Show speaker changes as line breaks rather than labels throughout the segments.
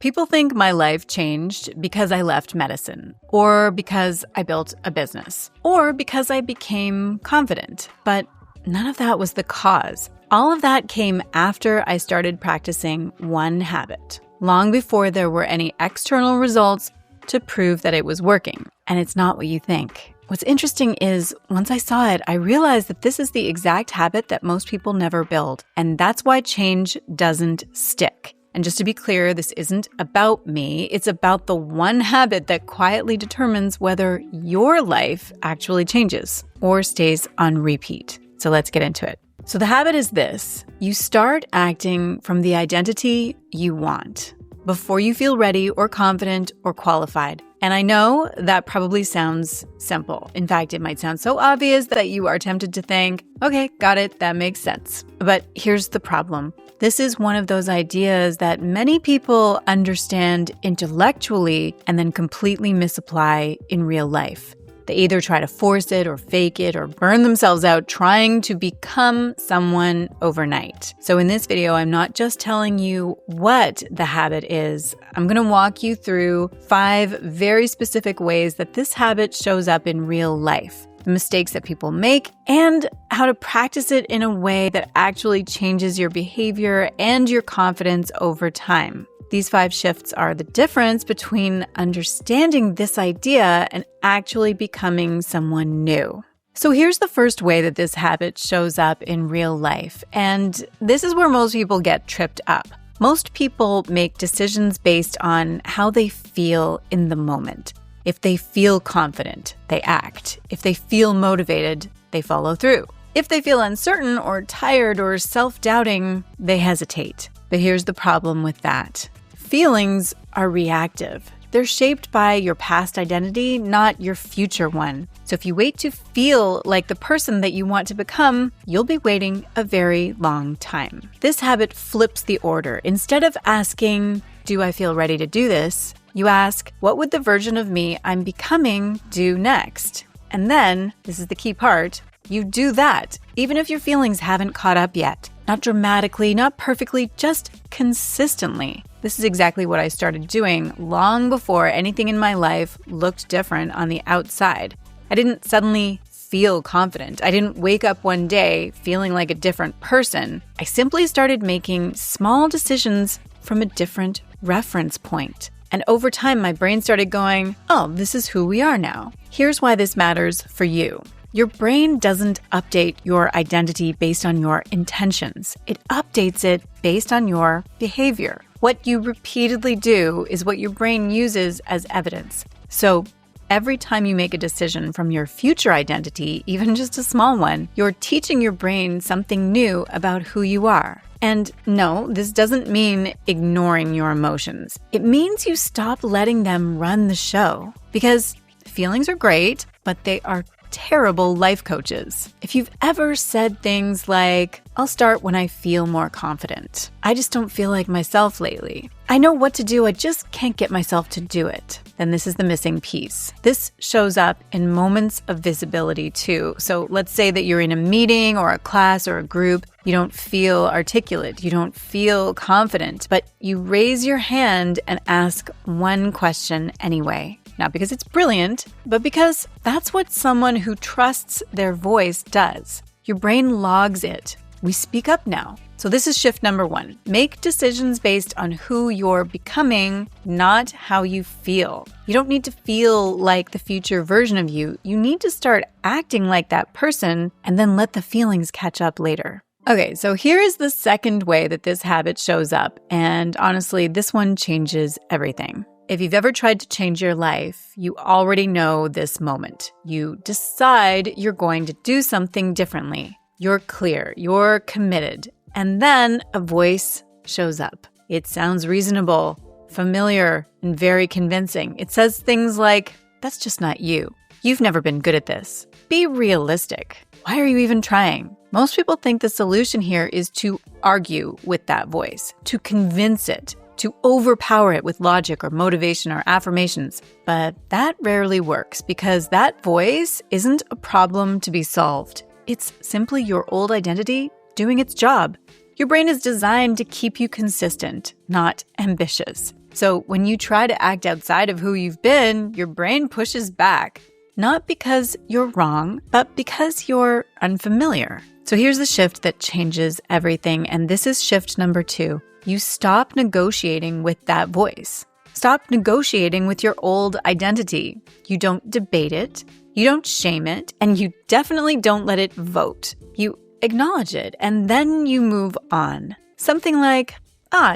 People think my life changed because I left medicine, or because I built a business, or because I became confident. But none of that was the cause. All of that came after I started practicing one habit, long before there were any external results to prove that it was working. And it's not what you think. What's interesting is, once I saw it, I realized that this is the exact habit that most people never build. And that's why change doesn't stick. And just to be clear, this isn't about me. It's about the one habit that quietly determines whether your life actually changes or stays on repeat. So let's get into it. So the habit is this. You start acting from the identity you want before you feel ready or confident or qualified. And I know that probably sounds simple. In fact, it might sound so obvious that you are tempted to think, okay, got it, that makes sense. But here's the problem. This is one of those ideas that many people understand intellectually and then completely misapply in real life. They either try to force it or fake it or burn themselves out trying to become someone overnight. So in this video, I'm not just telling you what the habit is. I'm going to walk you through 5 very specific ways that this habit shows up in real life, the mistakes that people make, and how to practice it in a way that actually changes your behavior and your confidence over time. These 5 shifts are the difference between understanding this idea and actually becoming someone new. So here's the first way that this habit shows up in real life, and this is where most people get tripped up. Most people make decisions based on how they feel in the moment. If they feel confident, they act. If they feel motivated, they follow through. If they feel uncertain or tired or self-doubting, they hesitate. But here's the problem with that. Feelings are reactive. They're shaped by your past identity, not your future one. So if you wait to feel like the person that you want to become, you'll be waiting a very long time. This habit flips the order. Instead of asking, do I feel ready to do this? You ask, what would the version of me I'm becoming do next? And then, this is the key part, you do that, even if your feelings haven't caught up yet. Not dramatically, not perfectly, just consistently. This is exactly what I started doing long before anything in my life looked different on the outside. I didn't suddenly feel confident. I didn't wake up one day feeling like a different person. I simply started making small decisions from a different reference point. And over time, my brain started going, oh, this is who we are now. Here's why this matters for you. Your brain doesn't update your identity based on your intentions. It updates it based on your behavior. What you repeatedly do is what your brain uses as evidence. So every time you make a decision from your future identity, even just a small one, you're teaching your brain something new about who you are. And no, this doesn't mean ignoring your emotions. It means you stop letting them run the show. Because feelings are great, but they are terrible life coaches. If you've ever said things like, I'll start when I feel more confident. I just don't feel like myself lately. I know what to do, I just can't get myself to do it. Then this is the missing piece. This shows up in moments of visibility too. So let's say that you're in a meeting or a class or a group. You don't feel articulate. You don't feel confident, but you raise your hand and ask one question anyway. Not because it's brilliant, but because that's what someone who trusts their voice does. Your brain logs it. We speak up now. So this is shift number 1. Make decisions based on who you're becoming, not how you feel. You don't need to feel like the future version of you. You need to start acting like that person and then let the feelings catch up later. Okay, so here is the second way that this habit shows up. And honestly, this one changes everything. If you've ever tried to change your life, you already know this moment. You decide you're going to do something differently. You're clear, you're committed, and then a voice shows up. It sounds reasonable, familiar, and very convincing. It says things like, that's just not you. You've never been good at this. Be realistic. Why are you even trying? Most people think the solution here is to argue with that voice, to convince it, to overpower it with logic or motivation or affirmations. But that rarely works because that voice isn't a problem to be solved. It's simply your old identity doing its job. Your brain is designed to keep you consistent, not ambitious. So when you try to act outside of who you've been, your brain pushes back. Not because you're wrong, but because you're unfamiliar. So here's the shift that changes everything, and this is shift number 2. You stop negotiating with that voice. Stop negotiating with your old identity. You don't debate it, you don't shame it, and you definitely don't let it vote. You acknowledge it, and then you move on. Something like,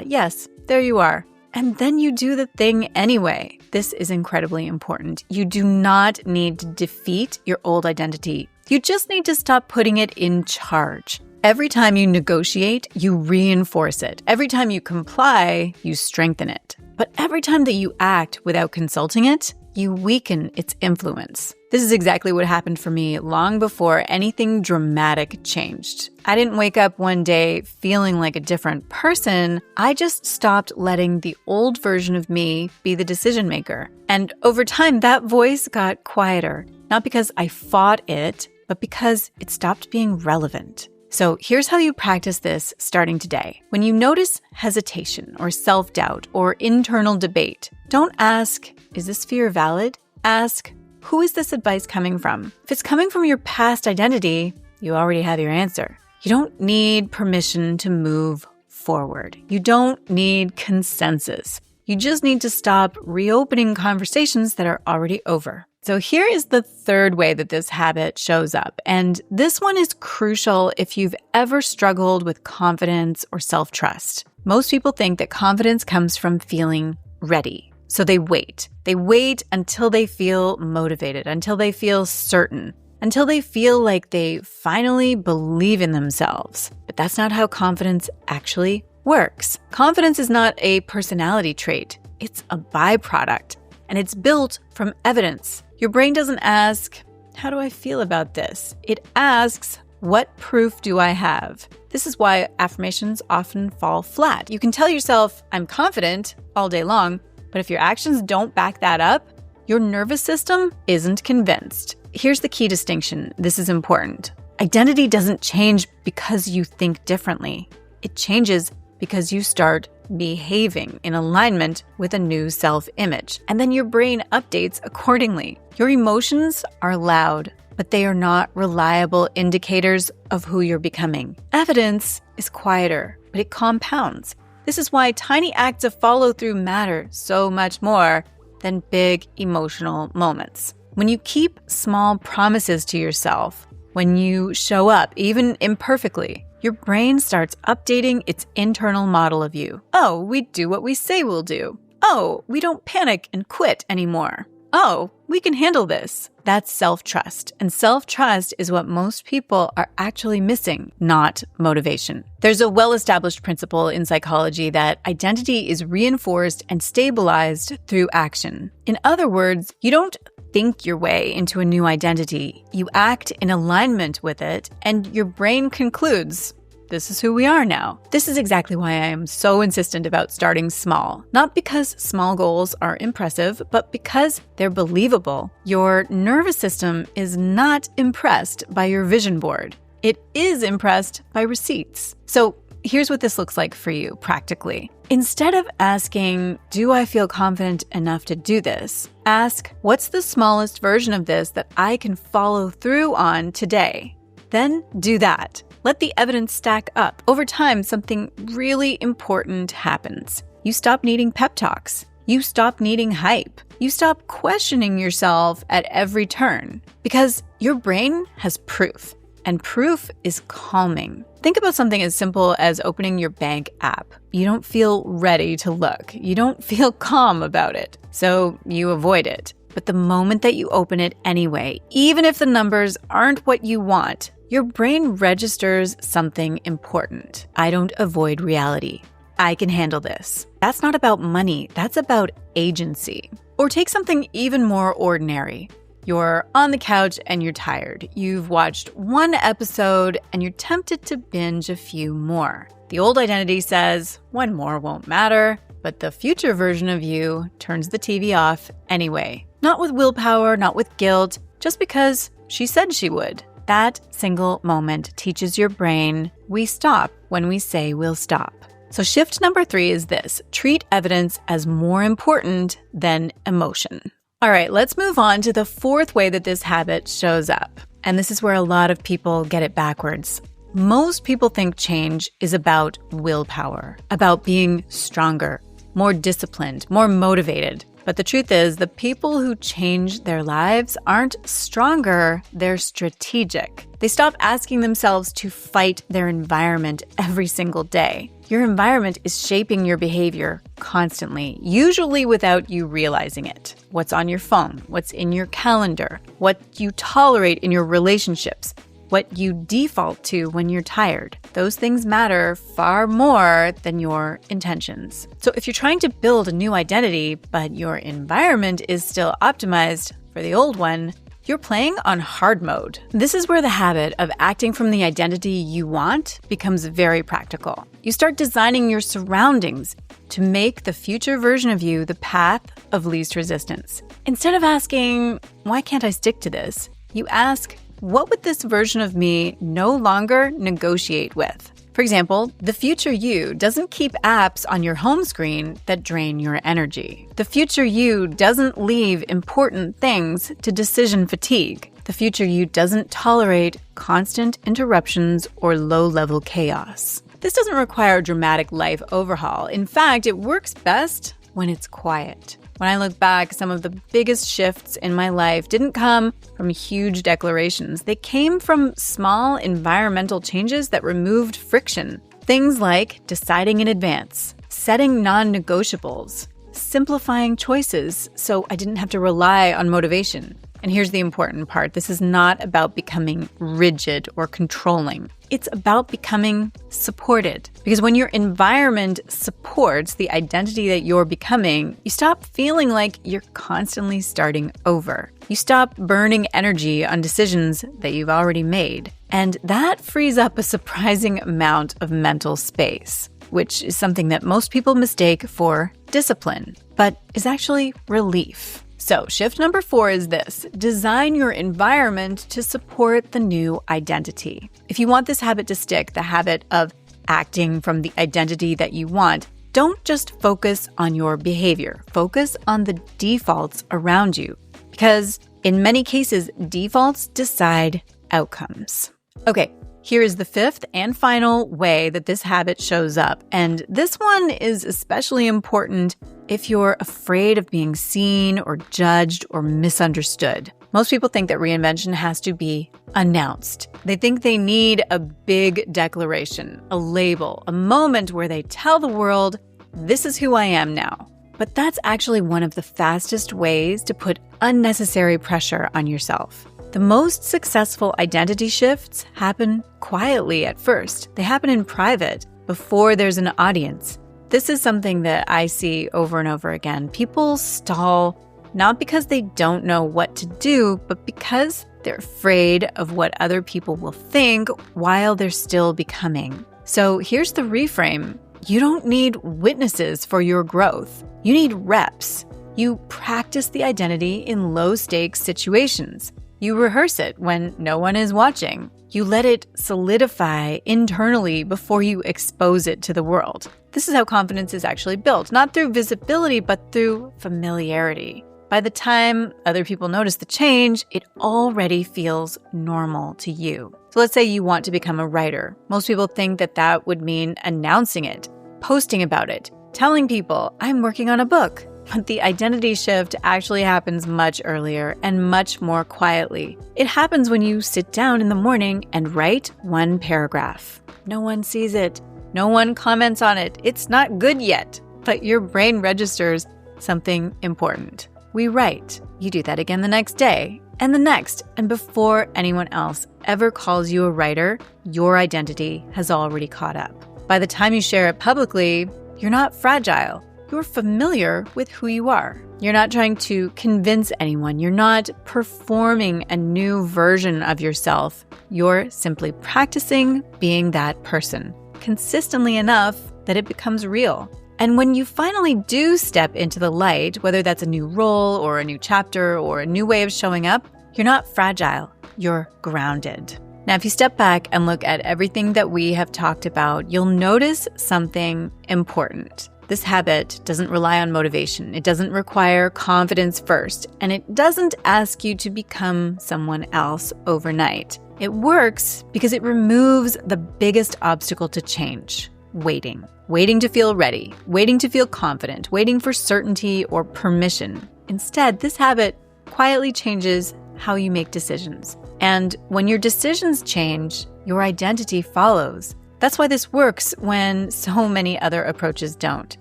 yes, there you are. And then you do the thing anyway. This is incredibly important. You do not need to defeat your old identity. You just need to stop putting it in charge. Every time you negotiate, you reinforce it. Every time you comply, you strengthen it. But every time that you act without consulting it, you weaken its influence. This is exactly what happened for me long before anything dramatic changed. I didn't wake up one day feeling like a different person. I just stopped letting the old version of me be the decision maker. And over time, that voice got quieter, not because I fought it, but because it stopped being relevant. So here's how you practice this starting today. When you notice hesitation or self-doubt or internal debate, don't ask, is this fear valid? Ask, who is this advice coming from? If it's coming from your past identity, you already have your answer. You don't need permission to move forward. You don't need consensus. You just need to stop reopening conversations that are already over. So here is the third way that this habit shows up. And this one is crucial if you've ever struggled with confidence or self-trust. Most people think that confidence comes from feeling ready. So they wait. They wait until they feel motivated, until they feel certain, until they feel like they finally believe in themselves. But that's not how confidence actually works. Confidence is not a personality trait. It's a byproduct, and it's built from evidence. Your brain doesn't ask, how do I feel about this? It asks, what proof do I have? This is why affirmations often fall flat. You can tell yourself, I'm confident all day long, but if your actions don't back that up, your nervous system isn't convinced. Here's the key distinction. This is important. Identity doesn't change because you think differently. It changes because you start behaving in alignment with a new self-image. And then your brain updates accordingly. Your emotions are loud, but they are not reliable indicators of who you're becoming. Evidence is quieter, but it compounds. This is why tiny acts of follow-through matter so much more than big emotional moments. When you keep small promises to yourself, when you show up, even imperfectly, your brain starts updating its internal model of you. Oh, we do what we say we'll do. Oh, we don't panic and quit anymore. Oh, we can handle this. That's self-trust. And self-trust is what most people are actually missing, not motivation. There's a well-established principle in psychology that identity is reinforced and stabilized through action. In other words, you don't think your way into a new identity. You act in alignment with it, and your brain concludes, this is who we are now. This is exactly why I am so insistent about starting small. Not because small goals are impressive, but because they're believable. Your nervous system is not impressed by your vision board. It is impressed by receipts. So here's what this looks like for you practically. Instead of asking, do I feel confident enough to do this? Ask, what's the smallest version of this that I can follow through on today? Then do that. Let the evidence stack up. Over time, something really important happens. You stop needing pep talks. You stop needing hype. You stop questioning yourself at every turn because your brain has proof, and proof is calming. Think about something as simple as opening your bank app. You don't feel ready to look. You don't feel calm about it, so you avoid it. But the moment that you open it anyway, even if the numbers aren't what you want, your brain registers something important. I don't avoid reality. I can handle this. That's not about money. That's about agency. Or take something even more ordinary. You're on the couch and you're tired. You've watched one episode and you're tempted to binge a few more. The old identity says, one more won't matter, but the future version of you turns the TV off anyway. Not with willpower, not with guilt, just because she said she would. That single moment teaches your brain we stop when we say we'll stop. So shift number 3 is this: treat evidence as more important than emotion. All right, let's move on to the 4th way that this habit shows up. And this is where a lot of people get it backwards. Most people think change is about willpower, about being stronger, more disciplined, more motivated. But the truth is, the people who change their lives aren't stronger, they're strategic. They stop asking themselves to fight their environment every single day. Your environment is shaping your behavior constantly, usually without you realizing it. What's on your phone, what's in your calendar, what you tolerate in your relationships, what you default to when you're tired. Those things matter far more than your intentions. So if you're trying to build a new identity, but your environment is still optimized for the old one, you're playing on hard mode. This is where the habit of acting from the identity you want becomes very practical. You start designing your surroundings to make the future version of you the path of least resistance. Instead of asking, why can't I stick to this? You ask, what would this version of me no longer negotiate with? For example, the future you doesn't keep apps on your home screen that drain your energy. The future you doesn't leave important things to decision fatigue. The future you doesn't tolerate constant interruptions or low-level chaos. This doesn't require a dramatic life overhaul. In fact, it works best when it's quiet. When I look back, some of the biggest shifts in my life didn't come from huge declarations. They came from small environmental changes that removed friction. Things like deciding in advance, setting non-negotiables, simplifying choices so I didn't have to rely on motivation. And here's the important part. This is not about becoming rigid or controlling. It's about becoming supported. Because when your environment supports the identity that you're becoming, you stop feeling like you're constantly starting over. You stop burning energy on decisions that you've already made. And that frees up a surprising amount of mental space, which is something that most people mistake for discipline, but is actually relief. So shift number 4 is this: design your environment to support the new identity. If you want this habit to stick, the habit of acting from the identity that you want, don't just focus on your behavior. Focus on the defaults around you, because in many cases, defaults decide outcomes. Okay, here is the 5th and final way that this habit shows up. And this one is especially important if you're afraid of being seen or judged or misunderstood. Most people think that reinvention has to be announced. They think they need a big declaration, a label, a moment where they tell the world, this is who I am now. But that's actually one of the fastest ways to put unnecessary pressure on yourself. The most successful identity shifts happen quietly at first. They happen in private, before there's an audience. This is something that I see over and over again. People stall not because they don't know what to do, but because they're afraid of what other people will think while they're still becoming. So here's the reframe. You don't need witnesses for your growth. You need reps. You practice the identity in low-stakes situations. You rehearse it when no one is watching. You let it solidify internally before you expose it to the world. This is how confidence is actually built, not through visibility, but through familiarity. By the time other people notice the change, it already feels normal to you. So let's say you want to become a writer. Most people think that that would mean announcing it, posting about it, telling people, I'm working on a book. But the identity shift actually happens much earlier and much more quietly. It happens when you sit down in the morning and write one paragraph. No one sees it. No one comments on it. It's not good yet, but your brain registers something important. We write. You do that again the next day and the next. And before anyone else ever calls you a writer, your identity has already caught up. By the time you share it publicly, you're not fragile. You're familiar with who you are. You're not trying to convince anyone. You're not performing a new version of yourself. You're simply practicing being that person consistently enough that it becomes real. And when you finally do step into the light, whether that's a new role or a new chapter or a new way of showing up, you're not fragile. You're grounded. Now, if you step back and look at everything that we have talked about, you'll notice something important. This habit doesn't rely on motivation. It doesn't require confidence first, and it doesn't ask you to become someone else overnight. It works because it removes the biggest obstacle to change: waiting. Waiting to feel ready, waiting to feel confident, waiting for certainty or permission. Instead, this habit quietly changes how you make decisions. And when your decisions change, your identity follows. That's why this works when so many other approaches don't.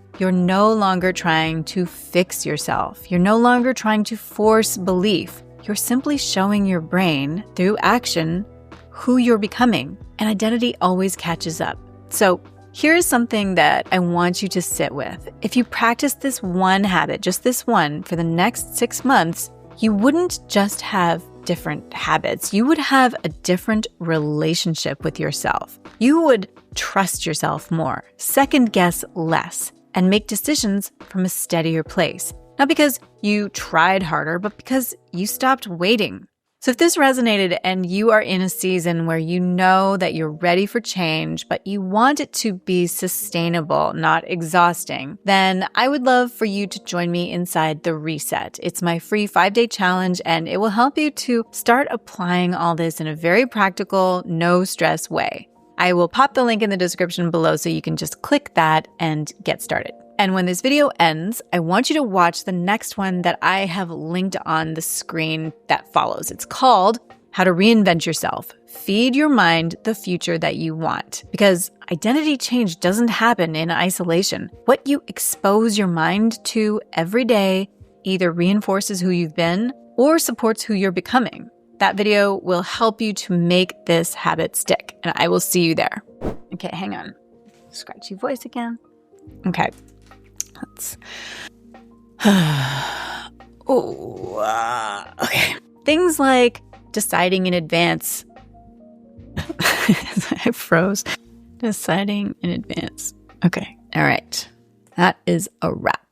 You're no longer trying to fix yourself. You're no longer trying to force belief. You're simply showing your brain, through action, who you're becoming. And identity always catches up. So here's something that I want you to sit with. If you practice this one habit, just this one, for the next 6 months, you wouldn't just have different habits. You would have a different relationship with yourself. You would trust yourself more, second guess less, and make decisions from a steadier place. Not because you tried harder, but because you stopped waiting. So if this resonated and you are in a season where you know that you're ready for change, but you want it to be sustainable, not exhausting, then I would love for you to join me inside the Reset. It's my free 5-day challenge, and it will help you to start applying all this in a very practical, no-stress way. I will pop the link in the description below so you can just click that and get started. And when this video ends, I want you to watch the next one that I have linked on the screen that follows. It's called How to Reinvent Yourself. Feed your mind the future that you want. Because identity change doesn't happen in isolation. What you expose your mind to every day either reinforces who you've been or supports who you're becoming. That video will help you to make this habit stick, and I will see you there. Okay, hang on. Scratchy voice again. Okay. Okay. Things like deciding in advance. I froze. Deciding in advance. Okay. All right. That is a wrap.